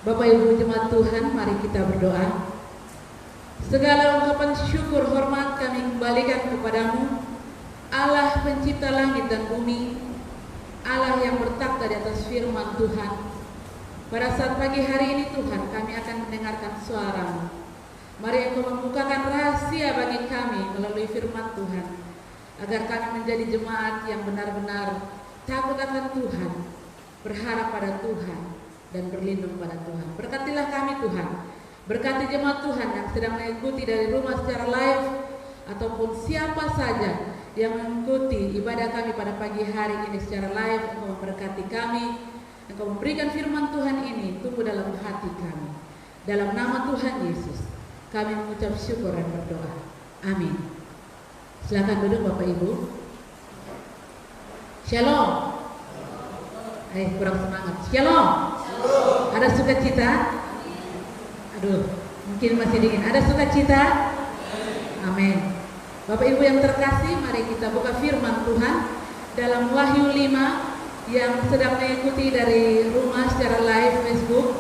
Bapak Ibu jemaat Tuhan, mari kita berdoa. Segala ungkapan syukur hormat kami kembalikan kepadamu, Allah pencipta langit dan bumi, Allah yang bertakhta di atas firman Tuhan. Pada saat pagi hari ini Tuhan, kami akan mendengarkan suara-Mu. Mari Engkau membukakan rahasia bagi kami melalui firman Tuhan, agar kami menjadi jemaat yang benar-benar takut akan Tuhan, berharap pada Tuhan, dan berlindung pada Tuhan. Berkatilah kami Tuhan, berkati jemaat Tuhan yang sedang mengikuti dari rumah secara live, ataupun siapa saja yang mengikuti ibadah kami pada pagi hari ini secara live. Engkau memberkati kami, Engkau memberikan firman Tuhan ini tumbuh dalam hati kami. Dalam nama Tuhan Yesus kami mengucap syukur dan berdoa. Amin. Silakan duduk Bapak Ibu. Shalom. Kurang semangat. Shalom. Ada sukacita? Aduh, mungkin masih dingin. Ada sukacita? Amin. Bapak Ibu yang terkasih, mari kita buka firman Tuhan dalam Wahyu 5 yang sedang mengikuti dari rumah secara live Facebook.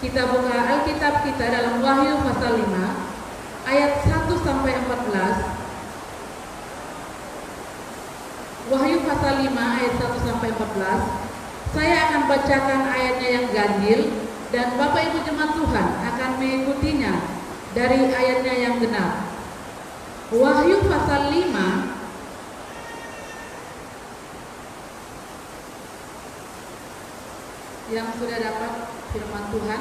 Kita buka Alkitab kita dalam Wahyu pasal 5 ayat 1 sampai 14. Wahyu pasal 5 ayat 1 sampai 14. Saya akan bacakan ayatnya yang ganjil dan Bapak Ibu jemaat Tuhan akan mengikutinya dari ayatnya yang genap. Wahyu pasal 5 yang sudah dapat firman Tuhan.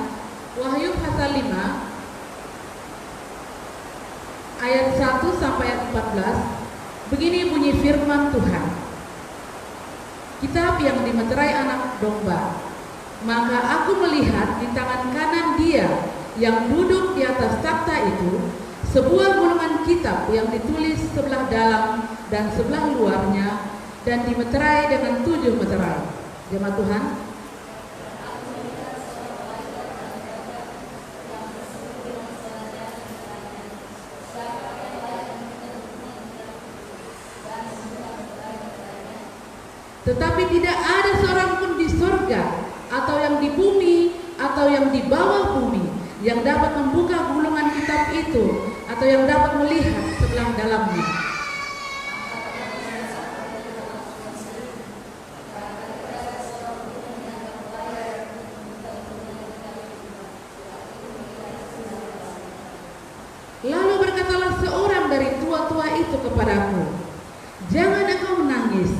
Wahyu pasal 5 ayat 1 sampai ayat 14. Begini bunyi firman Tuhan. Kitab yang dimeterai anak domba. Maka aku melihat di tangan kanan dia yang duduk di atas takhta itu sebuah gulungan kitab yang ditulis sebelah dalam dan sebelah luarnya dan dimeterai dengan 7 meterai. Jemaat Tuhan, tetapi tidak ada seorang pun di surga atau yang di bumi atau yang di bawah bumi yang dapat membuka gulungan kitab itu atau yang dapat melihat sebelah dalamnya. Lalu berkatalah seorang dari tua-tua itu kepadaku, jangan engkau menangis.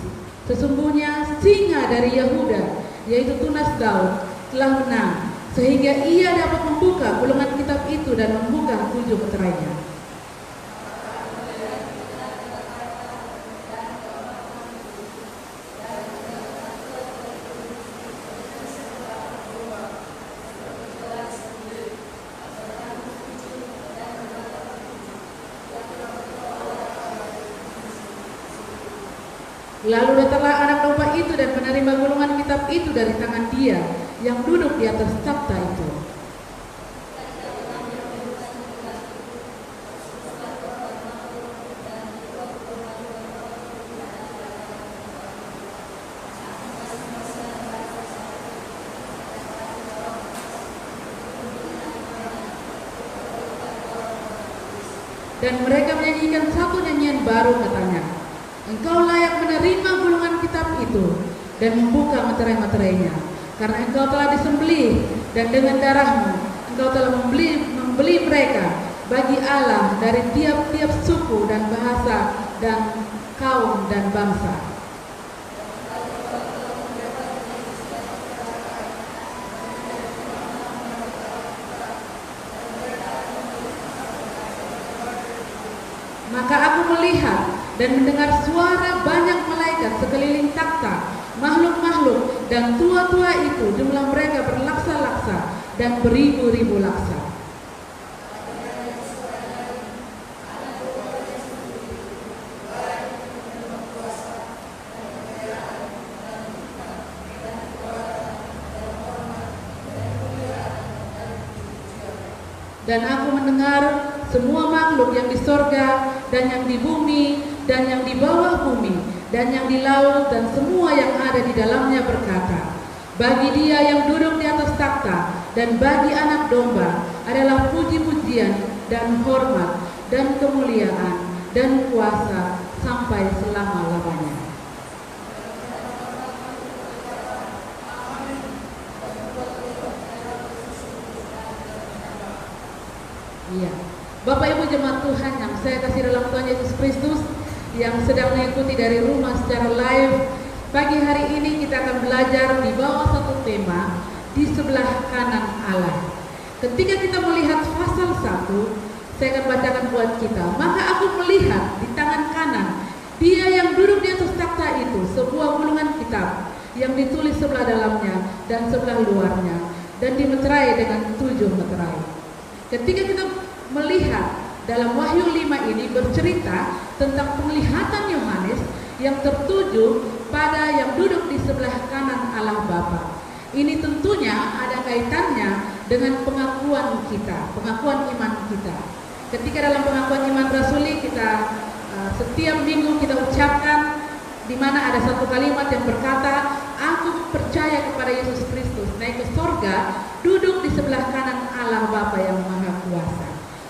Sesungguhnya singa dari Yehuda, yaitu tunas Daud, telah menang, sehingga ia dapat membuka gulungan kitab itu dan membuka 7 meterainya. Lalu datanglah anak domba itu dan menerima gulungan kitab itu dari tangan dia yang duduk di atas takhta itu. Dan mereka menyanyikan satu nyanyian baru, katanya, engkau layak menerima gulungan kitab itu dan membuka meterai-meterainya, karena engkau telah disembelih dan dengan darahmu engkau telah membeli mereka bagi Allah dari tiap-tiap suku dan bahasa dan kaum dan bangsa. Maka aku melihat dan mendengar suara banyak malaikat sekeliling takhta, makhluk-makhluk dan tua-tua itu, jumlah mereka berlaksa-laksa dan beribu-ribu laksa. Dan aku mendengar semua makhluk yang di sorga dan yang di bumi dan yang di bawah bumi dan yang di laut dan semua yang ada di dalamnya berkata, bagi dia yang duduk di atas takhta dan bagi anak domba adalah puji-pujian dan hormat dan kemuliaan dan kuasa sampai selama-lamanya. Iya, Bapak Ibu jemaat Tuhan yang saya kasih dalam Tuhan Yesus Kristus, yang sedang mengikuti dari rumah secara live, pagi hari ini kita akan belajar di bawah satu tema, di sebelah kanan Allah. Ketika kita melihat pasal 1, saya akan bacakan buat kita. Maka aku melihat di tangan kanan Dia yang duduk di atas takhta itu sebuah gulungan kitab yang ditulis sebelah dalamnya dan sebelah luarnya, dan dimeterai dengan 7 meterai. Ketika kita melihat dalam Wahyu 5 ini bercerita tentang penglihatan Yohanes yang tertuju pada yang duduk di sebelah kanan Allah Bapa. Ini tentunya ada kaitannya dengan pengakuan kita, pengakuan iman kita. Ketika dalam pengakuan iman rasuli kita setiap minggu kita ucapkan, di mana ada satu kalimat yang berkata, aku percaya kepada Yesus Kristus naik ke sorga, duduk di sebelah kanan Allah Bapa yang Maha Kuasa.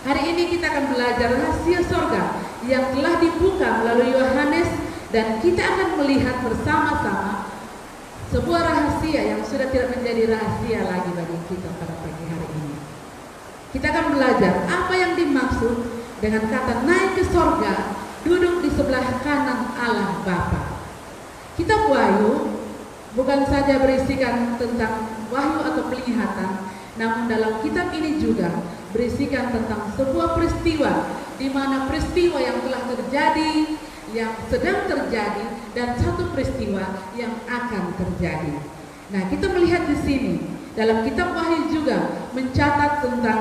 Hari ini kita akan belajar rahasia sorga yang telah dibuka melalui Yohanes, dan kita akan melihat bersama-sama sebuah rahasia yang sudah tidak menjadi rahasia lagi bagi kita pada pagi hari ini. Kita akan belajar apa yang dimaksud dengan kata naik ke sorga, duduk di sebelah kanan Allah Bapa. Kitab Wahyu bukan saja berisikan tentang wahyu atau penglihatan, namun dalam kitab ini juga berisikan tentang sebuah peristiwa, di mana peristiwa yang telah terjadi, yang sedang terjadi, dan satu peristiwa yang akan terjadi. Nah, kita melihat di sini dalam kitab Wahyu juga mencatat tentang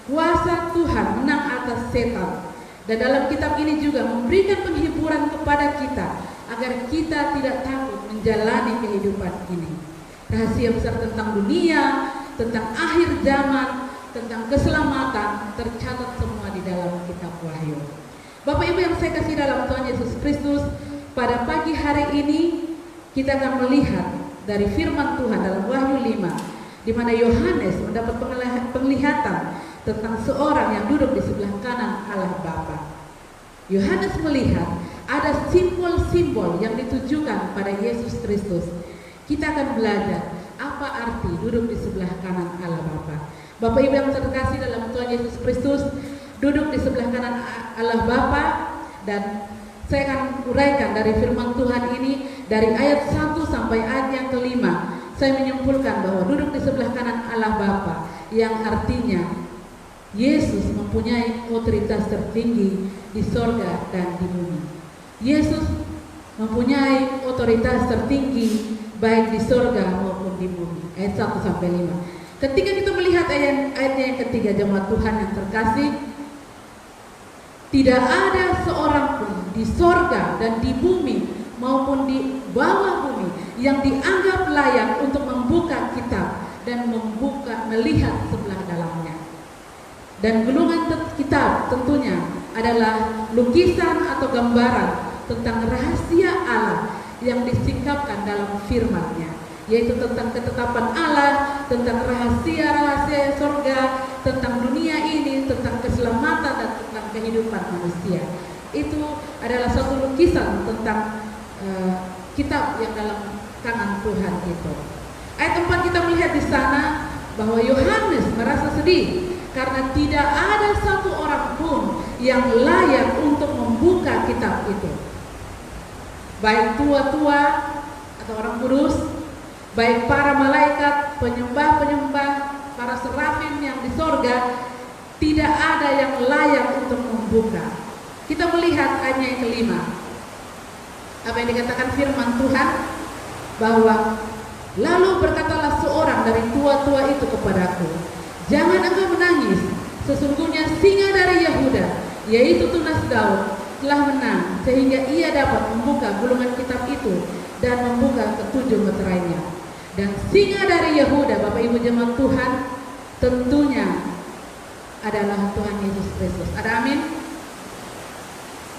kuasa Tuhan menang atas setan. Dan dalam kitab ini juga memberikan penghiburan kepada kita agar kita tidak takut menjalani kehidupan ini. Rahasia besar tentang dunia, tentang akhir zaman, tentang keselamatan tercatat semua di dalam kitab Wahyu. Bapak Ibu yang saya kasih dalam Tuhan Yesus Kristus, pada pagi hari ini kita akan melihat dari firman Tuhan dalam Wahyu 5, di mana Yohanes mendapat penglihatan tentang seorang yang duduk di sebelah kanan Allah Bapa. Yohanes melihat ada simbol-simbol yang ditujukan pada Yesus Kristus. Kita akan belajar apa arti duduk di sebelah kanan Allah Bapa. Bapak Ibu yang terkasih dalam Tuhan Yesus Kristus, duduk di sebelah kanan Allah Bapa, dan saya akan uraikan dari firman Tuhan ini dari ayat 1 sampai ayat yang kelima. Saya menyimpulkan bahwa duduk di sebelah kanan Allah Bapa yang artinya Yesus mempunyai otoritas tertinggi di sorga dan di bumi. Yesus mempunyai otoritas tertinggi baik di sorga maupun di bumi. Ayat 1 sampai 5. Ketika kita melihat ayatnya yang ketiga, jemaat Tuhan yang terkasih, tidak ada seorang pun di sorga dan di bumi maupun di bawah bumi yang dianggap layak untuk membuka kitab dan melihat sebelah dalamnya. Dan gulungan kitab tentunya adalah lukisan atau gambaran tentang rahasia Allah yang disingkapkan dalam firman-Nya, yaitu tentang ketetapan Allah, tentang rahasia-rahasia sorga, tentang dunia ini, tentang keselamatan dan tentang kehidupan manusia. Itu adalah satu lukisan tentang kitab yang dalam tangan Tuhan itu. Ayat 4 kita melihat di sana bahwa Yohanes merasa sedih karena tidak ada satu orang pun yang layak untuk membuka kitab itu. Baik tua-tua atau orang kudus, baik para malaikat, penyembah-penyembah, para serafim yang di sorga, tidak ada yang layak untuk membuka. Kita melihat ayat yang kelima. Apa yang dikatakan firman Tuhan, bahwa lalu berkatalah seorang dari tua-tua itu kepadaku, jangan engkau menangis, sesungguhnya singa dari Yehuda, yaitu tunas Daud, telah menang sehingga ia dapat membuka gulungan kitab itu dan membuka ketujuh meterainya. Dan singa dari Yehuda, Bapak Ibu jemaat Tuhan, tentunya adalah Tuhan Yesus Kristus. Ada amin?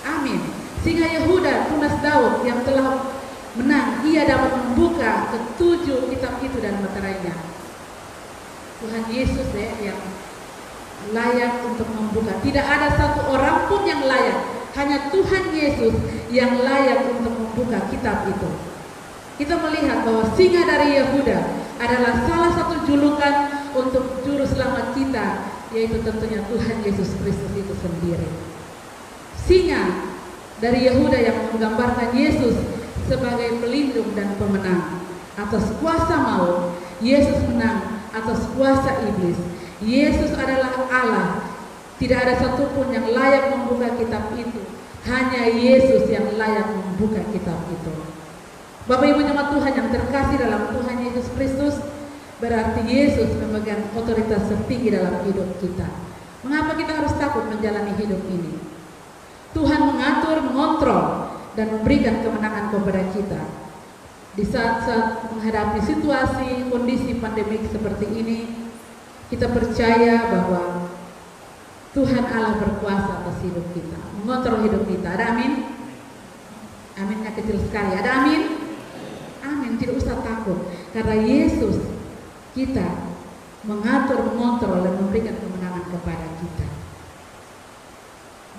Amin. Singa Yehuda, tunas Daud yang telah menang, ia dapat membuka ketujuh kitab itu dan meterainya. Tuhan Yesus ya yang layak untuk membuka. Tidak ada satu orang pun yang layak. Hanya Tuhan Yesus yang layak untuk membuka kitab itu. Kita melihat bahwa singa dari Yehuda adalah salah satu julukan untuk juru selamat kita, yaitu tentunya Tuhan Yesus Kristus itu sendiri. Singa dari Yehuda yang menggambarkan Yesus sebagai pelindung dan pemenang atas kuasa maut. Yesus menang atas kuasa iblis. Yesus adalah Allah. Tidak ada satupun yang layak membuka kitab itu. Hanya Yesus yang layak membuka kitab itu. Bapak Ibu jemaat Tuhan yang terkasih dalam Tuhan Yesus Kristus, berarti Yesus memegang otoritas tertinggi dalam hidup kita. Mengapa kita harus takut menjalani hidup ini? Tuhan mengatur, mengontrol, dan memberikan kemenangan kepada kita. Di saat-saat menghadapi situasi, kondisi pandemik seperti ini, kita percaya bahwa Tuhan Allah berkuasa atas hidup kita, mengontrol hidup kita. Ada amin? Aminnya kecil sekali. Ada amin? Amin. Tidak usah takut, karena Yesus kita mengatur, mengontrol, dan memberikan kemenangan kepada kita.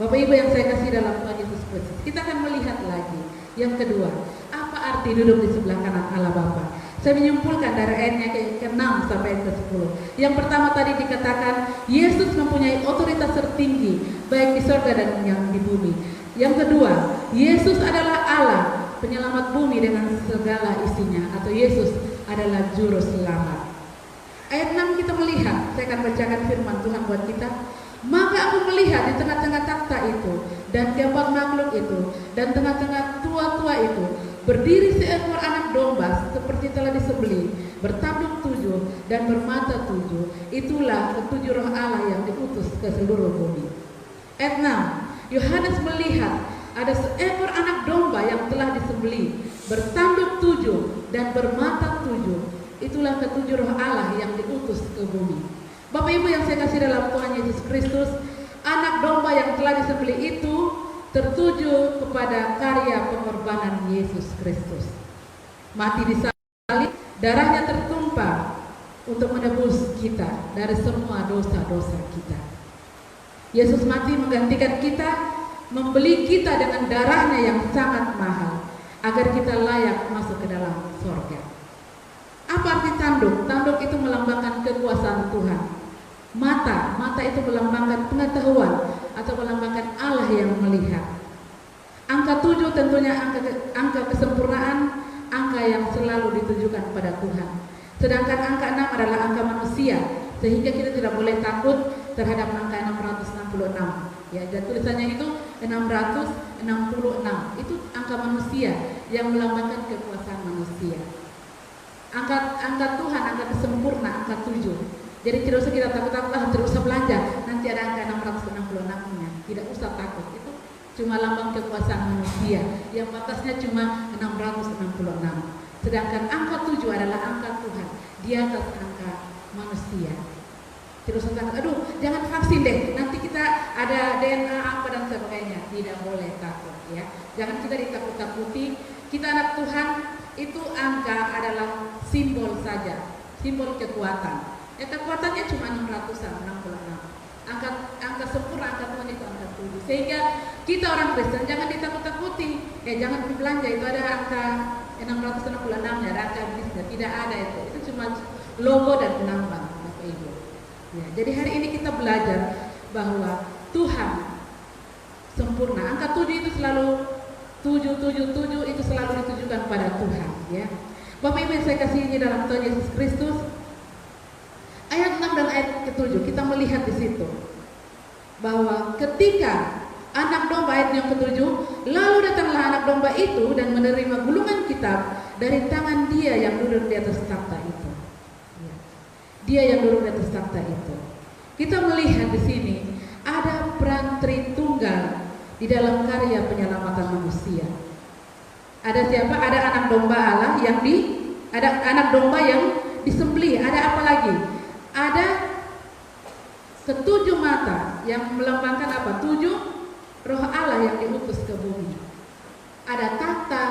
Bapak Ibu yang saya kasih dalam Tuhan Yesus Kristus, kita akan melihat lagi yang kedua, apa arti duduk di sebelah kanan Allah Bapa. Saya menyimpulkan dari ayatnya ke-6 sampai ke-10. Yang pertama tadi dikatakan Yesus mempunyai otoritas tertinggi baik di surga dan yang di bumi. Yang kedua, Yesus adalah Allah, penyelamat bumi dengan segala isinya, atau Yesus adalah juru selamat. Ayat 6 kita melihat, saya akan bacakan firman Tuhan buat kita. Maka aku melihat di tengah-tengah takhta itu dan keempat makhluk itu dan tengah-tengah tua-tua itu berdiri seekor anak domba seperti telah disembelih, bertanduk 7 dan bermata 7. Itulah ketujuh roh Allah yang diutus ke seluruh bumi. Ayat 6, Yohanes melihat ada seekor anak domba yang telah disembelih, bertanduk 7 dan bermata 7. Itulah ketujuh roh Allah yang diutus ke bumi. Bapak Ibu yang saya kasih dalam Tuhan Yesus Kristus, anak domba yang telah disembelih itu tertuju kepada karya pengorbanan Yesus Kristus. Mati di salib, darahnya tertumpah untuk menebus kita dari semua dosa-dosa kita. Yesus mati menggantikan kita, membeli kita dengan darahnya yang sangat mahal, agar kita layak masuk ke dalam surga. Apa arti tanduk? Tanduk itu melambangkan kekuasaan Tuhan. Mata itu melambangkan pengetahuan atau melambangkan Allah yang melihat. Angka 7 tentunya angka kesempurnaan, angka yang selalu ditujukan kepada Tuhan. Sedangkan angka 6 adalah angka manusia, sehingga kita tidak boleh takut terhadap angka 666. Ya, dan tulisannya itu 666. Itu angka manusia yang melambangkan kekuasaan manusia. Angka Tuhan, angka kesempurna, angka 7. Jadi tidak usah kita takut-takut, tidak usah belanja, nanti ada angka 666-nya. Tidak usah takut, itu cuma lambang kekuasaan manusia yang batasnya cuma 666. Sedangkan angka 7 adalah angka Tuhan, di atas angka manusia. Tidak usah takut, aduh jangan vaksin deh, nanti kita ada DNA apa dan sebagainya. Tidak boleh takut ya, jangan kita ditakut-takuti. Kita anak Tuhan, itu angka adalah simbol saja, simbol kekuatan. Kekuatannya cuma 666. Angka sempurna, angka Tuhan itu angka 7. Sehingga kita orang Kristen jangan ditakut-takuti. Jangan berbelanja, itu ada angka 666 ya, ada angka bisnya. Tidak ada itu. Itu cuma logo dan lambang, Bapak Ibu. Ya, jadi hari ini kita belajar bahwa Tuhan sempurna. Angka 7 itu selalu 777 itu selalu ditujukan pada Tuhan. Ya, Bapak Ibu yang saya kasih ini dalam Tuhan Yesus Kristus. Ayat 6 dan ayat ke-7 kita melihat di situ bahwa ketika anak domba, ayat yang ke-7, lalu datanglah anak domba itu dan menerima gulungan kitab dari tangan dia yang duduk di atas takhta itu. Dia yang duduk di atas takhta itu. Kita melihat di sini ada peran Tritunggal di dalam karya penyelamatan manusia. Ada siapa? Ada anak domba Allah ada anak domba yang disembelih. Ada apa lagi? Ada ketujuh mata yang melambangkan apa? 7 roh Allah yang diutus ke bumi. Ada takhta,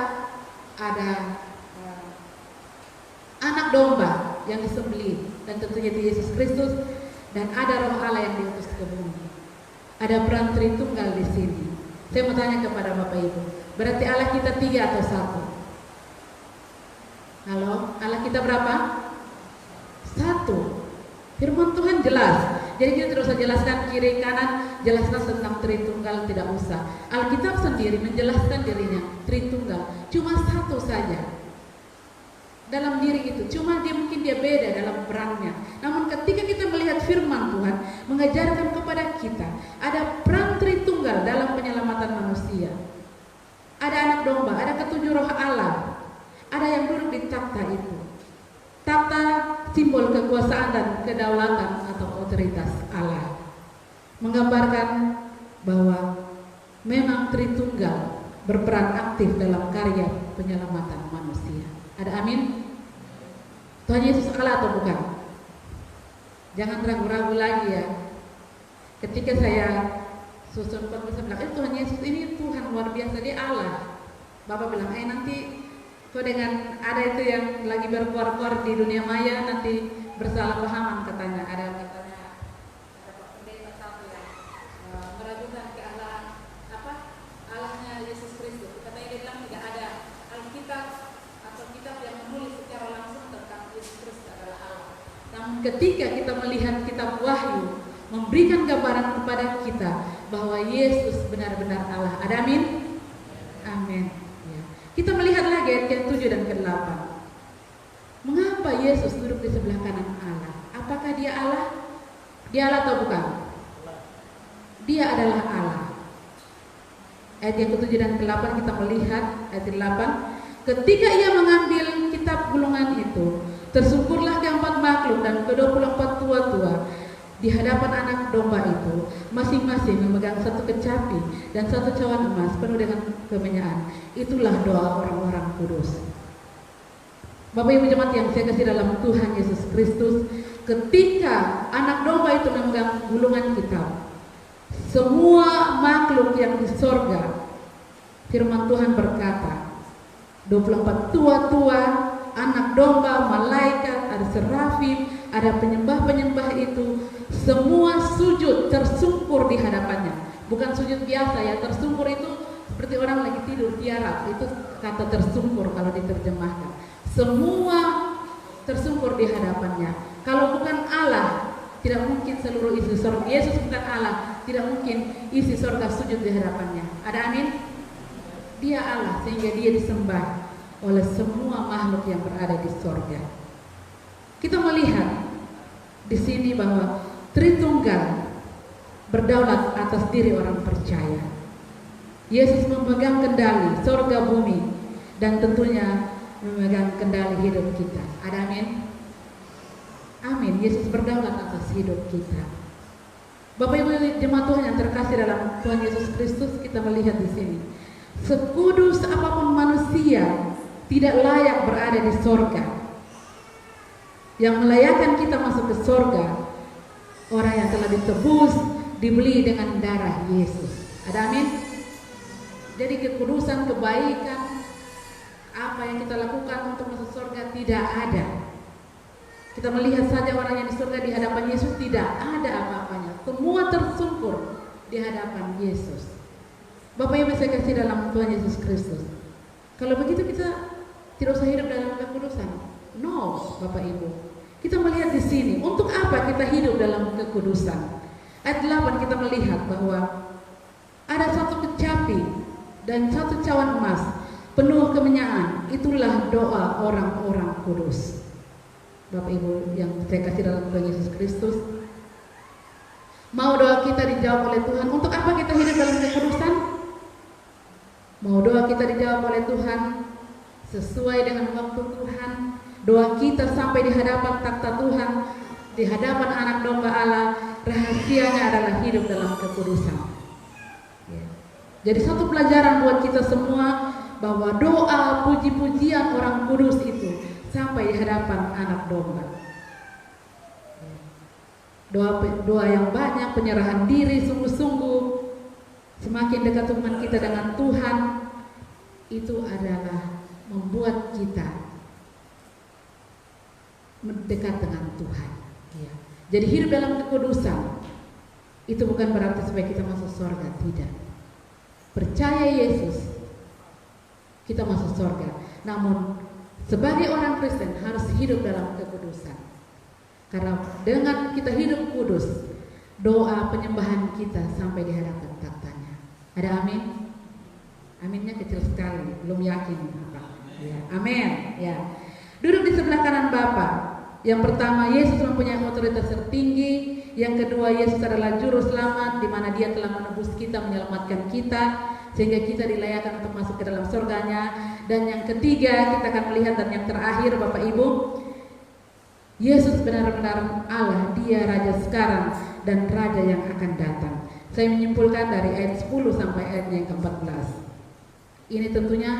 ada anak domba yang disembelih, dan tentunya itu Yesus Kristus, dan ada Roh Allah yang diutus ke bumi. Ada peran Tritunggal di sini. Saya mau tanya kepada Bapak Ibu, berarti Allah kita 3 atau 1? Halo, Allah kita berapa? 1. Firman Tuhan jelas. Jadi kita tidak usah jelaskan kiri kanan, jelaskan tentang Tritunggal, tidak usah. Alkitab sendiri menjelaskan dirinya Tritunggal, cuma 1 saja dalam diri itu. Cuma mungkin dia beda dalam perannya. Namun ketika kita melihat firman Tuhan mengajarkan kepada kita ada peran Tritunggal dalam penyelamatan manusia. Ada anak domba, ada ketujuh roh Allah, ada yang duduk di takhta itu. Takhta simbol kekuasaan dan kedaulatan atau otoritas Allah, menggambarkan bahwa memang Tritunggal berperan aktif dalam karya penyelamatan manusia. Ada amin? Tuhan Yesus Allah atau bukan? Jangan ragu-ragu lagi ya. Ketika saya susun saya bilang, Tuhan Yesus ini Tuhan luar biasa, dia Allah. Bapak bilang, nanti kau dengan ada itu yang lagi berkuar-kuar di dunia maya, nanti bersalah pahaman katanya. Ada pendeta satu yang meragukan kealahan Allahnya Yesus Kristus. Katanya dia bilang tidak ada Alkitab atau kitab yang menulis secara langsung tentang Yesus Kristus adalah Allah. Namun ketika kita melihat kitab Wahyu memberikan gambaran kepada kita bahwa Yesus benar-benar Allah. Ada amin? Amin. Kita melihat lagi ayat yang 7 dan ke-8. Mengapa Yesus duduk di sebelah kanan Allah? Apakah dia Allah? Dia Allah atau bukan? Dia adalah Allah. Ayat yang ke-7 dan ke-8 kita melihat ayat 8. Ketika ia mengambil kitab gulungan itu, tersungkurlah keempat makhluk dan ke-24 tua-tua di hadapan anak domba itu, masing-masing memegang satu kecapi dan satu cawan emas penuh dengan kemenyaan. Itulah doa orang-orang kudus. Bapak Ibu jemaat yang saya kasih dalam Tuhan Yesus Kristus, ketika anak domba itu memegang gulungan kitab, semua makhluk yang di sorga, firman Tuhan berkata, 24 tua-tua, anak domba, malaikat, ada serafim, ada penyembah-penyembah itu, semua sujud tersungkur di hadapannya. Bukan sujud biasa ya, tersungkur itu seperti orang lagi tidur tiarap, itu kata tersungkur kalau diterjemahkan. Semua tersungkur di hadapannya. Kalau bukan Allah, tidak mungkin seluruh isi sorga. Yesus bukan Allah, tidak mungkin isi sorga sujud di hadapannya. Ada amin? Dia Allah, sehingga dia disembah oleh semua makhluk yang berada di sorga. Kita melihat di sini bahwa Tritunggal berdaulat atas diri orang percaya. Yesus memegang kendali sorga bumi dan tentunya memegang kendali hidup kita. Ada amin? Amin. Yesus berdaulat atas hidup kita. Bapak Ibu jemaat Tuhan yang terkasih dalam Tuhan Yesus Kristus, kita melihat di sini, sekudus apapun manusia tidak layak berada di sorga. Yang melayakkan kita masuk ke sorga, orang yang telah ditebus, dibeli dengan darah Yesus. Ada amin? Jadi kekudusan, kebaikan, apa yang kita lakukan untuk masuk sorga tidak ada. Kita melihat saja orang yang di sorga di hadapan Yesus, tidak ada apa-apanya. Semua tersungkur di hadapan Yesus. Bapak Ibu saya kasih dalam Tuhan Yesus Kristus, kalau begitu kita tidak usah hidup dalam kekudusan. No, Bapak Ibu. Kita melihat di sini, untuk apa kita hidup dalam kekudusan? Ayat 8 kita melihat bahwa ada satu kecapi dan satu cawan emas penuh kemenyaan. Itulah doa orang-orang kudus. Bapak Ibu yang saya kasih dalam Tuhan Yesus Kristus, mau doa kita dijawab oleh Tuhan. Untuk apa kita hidup dalam kekudusan? Mau doa kita dijawab oleh Tuhan sesuai dengan waktu Tuhan. Doa kita sampai di hadapan takhta Tuhan, di hadapan anak domba Allah, rahasianya adalah hidup dalam kekudusan. Ya. Jadi satu pelajaran buat kita semua bahwa doa puji-pujian orang kudus itu sampai di hadapan anak domba. Doa yang banyak, penyerahan diri sungguh-sungguh, semakin dekat hubungan kita dengan Tuhan, itu adalah membuat kita mendekat dengan Tuhan. Ya. Jadi hidup dalam kekudusan itu bukan berarti supaya kita masuk surga, tidak. Percaya Yesus, kita masuk surga. Namun sebagai orang Kristen harus hidup dalam kekudusan. Karena dengan kita hidup kudus, doa penyembahan kita sampai di hadapan taktanya. Ada amin? Aminnya kecil sekali, belum yakin apa. Ya, amin. Ya. Duduk di sebelah kanan Bapa. Yang pertama, Yesus mempunyai otoritas tertinggi. Yang kedua, Yesus adalah juru selamat, di mana Dia telah menebus kita, menyelamatkan kita, sehingga kita dilayakkan untuk masuk ke dalam surganya. Dan yang ketiga, kita akan melihat, dan yang terakhir Bapak Ibu, Yesus benar-benar Allah, Dia Raja sekarang dan Raja yang akan datang. Saya menyimpulkan dari ayat 10 sampai ayat yang ke-14. Ini tentunya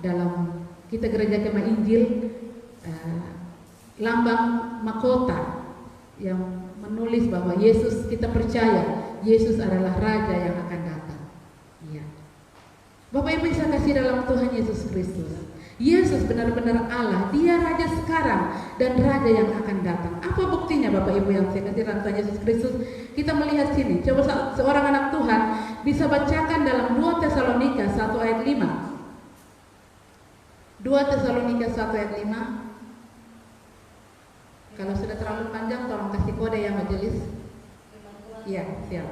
dalam kita gereja Kemah Injil, lambang mahkota yang menulis bahwa Yesus, kita percaya Yesus adalah Raja yang akan datang. Ya. Bapak Ibu saya kasih dalam Tuhan Yesus Kristus, Yesus benar-benar Allah, Dia Raja sekarang dan Raja yang akan datang. Apa buktinya Bapak Ibu yang saya kasih dalam Tuhan Yesus Kristus? Kita melihat sini. Coba seorang anak Tuhan bisa bacakan dalam 2 Tesalonika 1 ayat 5. 2 Tesalonika 1 ayat 5. Kalau sudah terlalu panjang tolong kasih kode ya majelis. Iya, siap.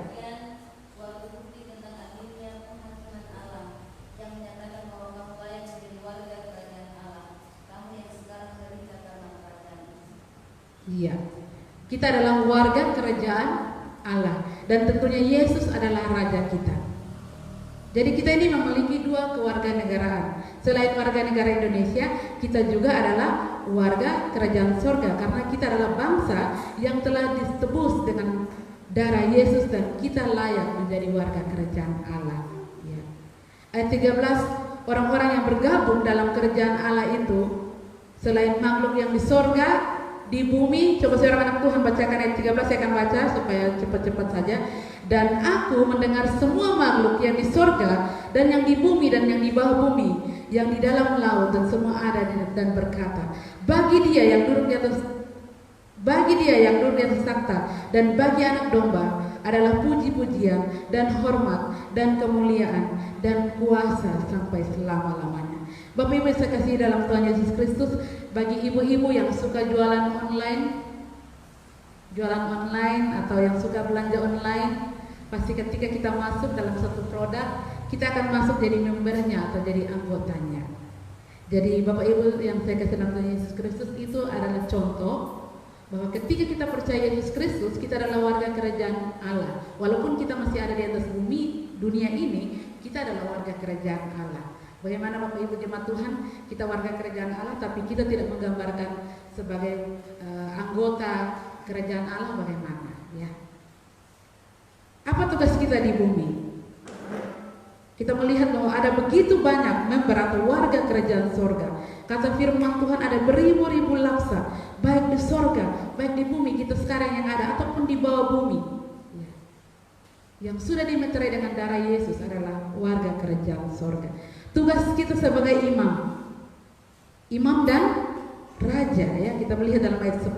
Suatu bukti tentang adilnya penghasilan Allah yang menyatakan bahwa kamu layak menjadi warga kerajaan Allah. Kamu yang sekarang derita karena kerajaan. Iya. Kita adalah warga kerajaan Allah dan tentunya Yesus adalah raja kita. Jadi kita ini memiliki dua kewarganegaraan. Selain warga negara Indonesia, kita juga adalah warga kerajaan surga karena kita adalah bangsa yang telah ditebus dengan darah Yesus dan kita layak menjadi warga kerajaan Allah. Ya. Ayat 13, orang-orang yang bergabung dalam kerajaan Allah itu selain makhluk yang di surga, di bumi. Coba seorang anak Tuhan bacakan ayat 13, saya akan baca supaya cepat-cepat saja. Dan aku mendengar semua makhluk yang di surga dan yang di bumi dan yang di bawah bumi, yang di dalam laut dan semua ada dan berkata, bagi Dia yang duduk di atas takhta dan bagi Anak Domba adalah puji-pujian dan hormat dan kemuliaan dan kuasa sampai selama-lamanya. Bapak Ibu saya kasih dalam Tuhan Yesus Kristus, bagi ibu-ibu yang suka jualan online atau yang suka belanja online, pasti ketika kita masuk dalam satu produk, kita akan masuk jadi membernya atau jadi anggotanya. Jadi Bapak Ibu yang saya kasih dalam Tuhan Yesus Kristus, itu adalah contoh bahwa ketika kita percaya Yesus Kristus, kita adalah warga kerajaan Allah. Walaupun kita masih ada di atas bumi, dunia ini, kita adalah warga kerajaan Allah. Bagaimana Bapak Ibu jemaat Tuhan, kita warga kerajaan Allah, tapi kita tidak menggambarkan sebagai anggota kerajaan Allah bagaimana, ya? Apa tugas kita di bumi? Kita melihat bahwa ada begitu banyak member atau warga kerajaan surga. Kata firman Tuhan ada beribu-ribu laksa, baik di surga, baik di bumi kita sekarang yang ada ataupun di bawah bumi. Ya. Yang sudah dimeterai dengan darah Yesus adalah warga kerajaan surga. Tugas kita sebagai imam dan raja, ya, kita melihat dalam ayat 10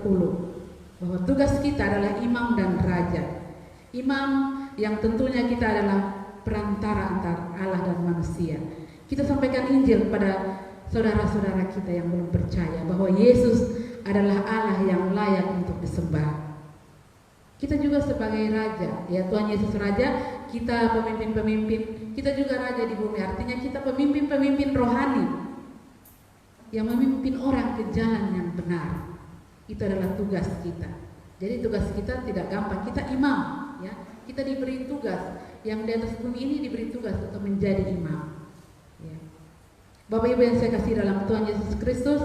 bahwa tugas kita adalah imam dan raja. Imam yang tentunya kita adalah perantara antara Allah dan manusia. Kita sampaikan Injil kepada saudara-saudara kita yang belum percaya bahwa Yesus adalah Allah yang layak untuk disembah. Kita juga sebagai raja, ya, Tuhan Yesus raja, kita pemimpin-pemimpin, kita juga raja di bumi. Artinya kita pemimpin-pemimpin rohani yang memimpin orang ke jalan yang benar. Itu adalah tugas kita. Jadi tugas kita tidak gampang. Kita imam, ya. Kita diberi tugas, yang di atas bumi ini diberi tugas untuk menjadi imam. Ya. Bapak Ibu yang saya kasih dalam Tuhan Yesus Kristus,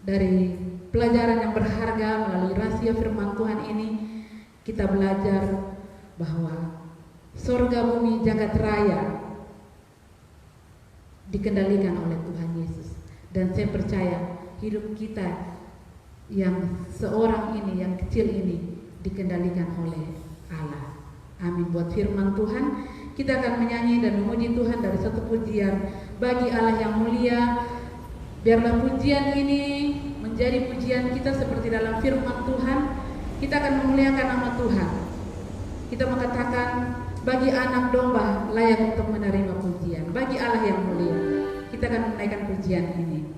dari pelajaran yang berharga melalui rahasia firman Tuhan ini, kita belajar bahwa surga bumi jagat raya dikendalikan oleh Tuhan Yesus. Dan saya percaya hidup kita yang seorang ini, yang kecil ini, dikendalikan oleh Allah. Amin. Buat firman Tuhan, kita akan menyanyi dan memuji Tuhan dari satu pujian bagi Allah yang mulia. Biarlah pujian ini menjadi menjadi pujian kita seperti dalam firman Tuhan. Kita akan memuliakan nama Tuhan. Kita mengatakan bagi anak domba layak untuk menerima pujian, bagi Allah yang mulia. Kita akan menaikkan pujian ini.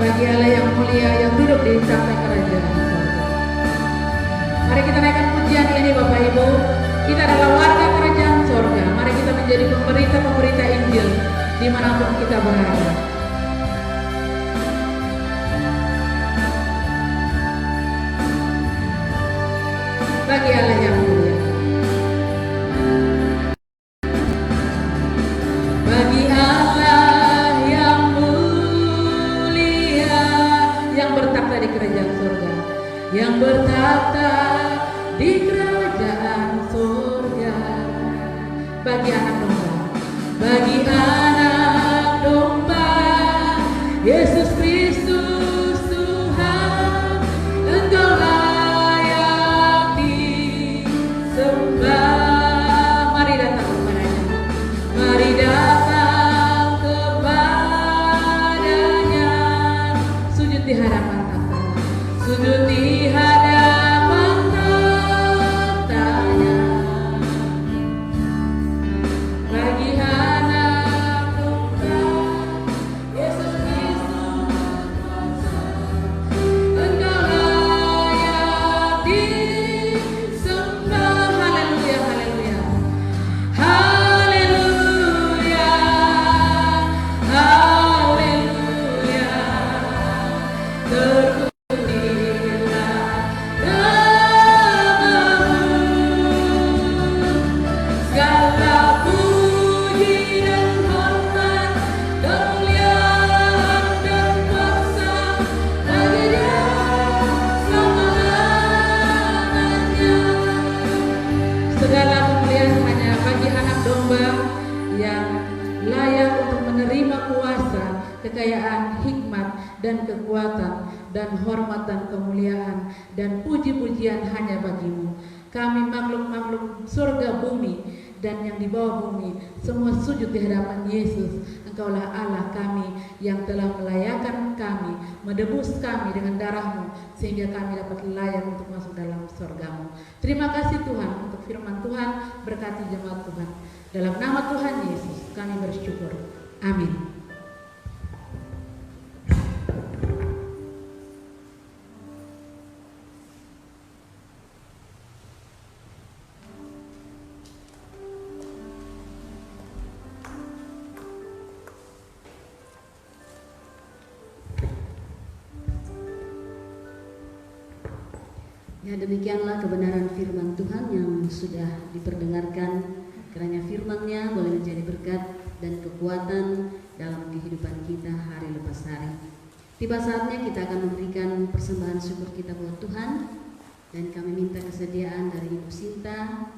Bagi Allah yang mulia yang duduk di tahta kerajaan surga. Mari kita naikkan pujian ini Bapak Ibu. Kita adalah warga kerajaan surga. Mari kita menjadi pemberita-pemberita Injil dimanapun kita berada. Bagi Allah yang mulia. Bagi Allah yang mulia yang bertakhta di kerajaan surga, yang bertakhta di kerajaan surga. Bagi anak domba, bagi anak domba, Yesus Kristus Tuhan, Engkau layak disembah. Mari datang kepadanya, mari datang kepadanya, sujud di hadapan tahtanya, sujud di hadapan tahtanya. Bagi anak domba, Yesus Kristus, Engkau layak disembah. Haleluya, haleluya, haleluya, haleluya. Terpujilah namamu, segala puji dan hormat, kemuliaan dan kuasa bagi Dia selama-lamanya. Segala kemuliaan hanya bagi anak domba yang layak untuk menerima kuasa, kekayaan, hikmat, dan kekuatan, dan hormat dan kemuliaan, dan puji-pujian hanya bagimu. Kami makhluk-makhluk surga bumi dan yang di bawah bumi, semua sujud di hadapan Yesus. Engkaulah Allah kami yang telah melayakan kami, menebus kami dengan darah-Mu, sehingga kami dapat layak untuk masuk dalam surga-Mu. Terima kasih Tuhan untuk firman Tuhan, berkati jemaat Tuhan. Dalam nama Tuhan Yesus kami bersyukur. Amin. Ya, demikianlah kebenaran firman Tuhan yang sudah diperdengarkan. Kiranya firman-Nya boleh menjadi berkat dan kekuatan dalam kehidupan kita hari lepas hari. Tiba saatnya kita akan memberikan persembahan syukur kita buat Tuhan, dan kami minta kesediaan dari Ibu Sinta